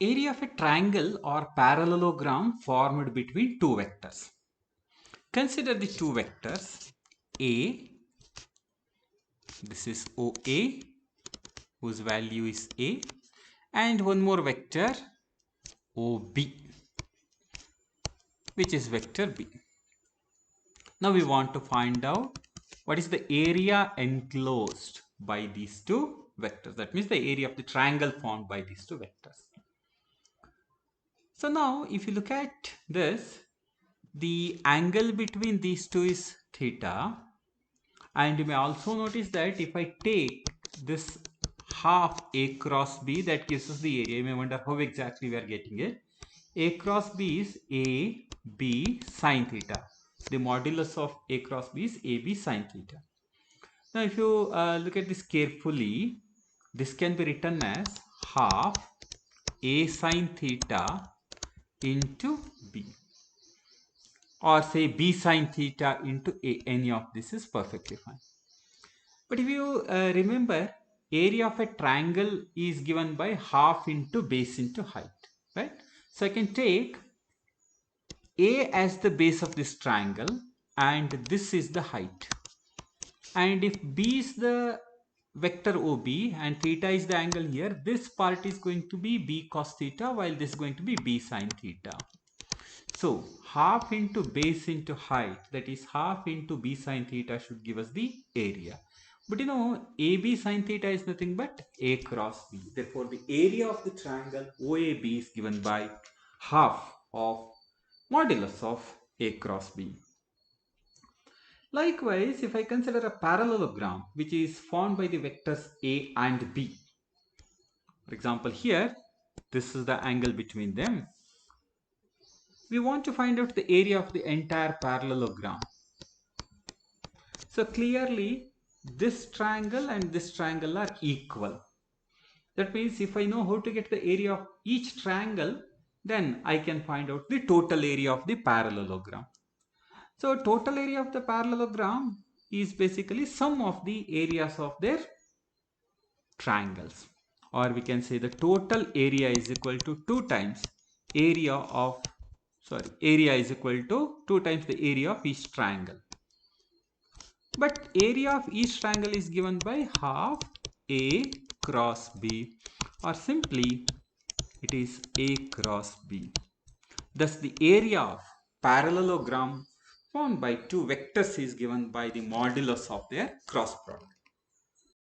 Area of a triangle or parallelogram formed between two vectors. Consider the two vectors A, this is OA, whose value is A, and one more vector OB, which is vector B. Now we want to find out what is the area enclosed by these two vectors. That means the area of the triangle formed by these two vectors. So now if you look at this, the angle between these two is theta, and you may also notice that if I take this half A cross B, that gives us the area. You may wonder how exactly we are getting it. A cross B is A B sine theta. The modulus of A cross B is AB sine theta. Now if you look at this carefully, this can be written as half A sine theta into B, or say B sine theta into A. Any of this is perfectly fine. But if you remember, area of a triangle is given by half into base into height, right? So I can take A as the base of this triangle, and this is the height. And if B is the vector OB and theta is the angle here, this part is going to be B cos theta, while this is going to be B sin theta. So half into base into height, that is half into B sin theta, should give us the area. But you know, AB sin theta is nothing but A cross B. Therefore, the area of the triangle OAB is given by half of modulus of A cross B. Likewise, if I consider a parallelogram which is formed by the vectors A and B, for example here, this is the angle between them. We want to find out the area of the entire parallelogram. So clearly, this triangle and this triangle are equal. That means if I know how to get the area of each triangle, then I can find out the total area of the parallelogram. So total area of the parallelogram is basically sum of the areas of their triangles, or we can say the total area is equal to 2 times area of, area is equal to 2 times the area of each triangle. But area of each triangle is given by half A cross B, or simply it is A cross B. Thus the area of parallelogram formed by two vectors is given by the modulus of their cross product.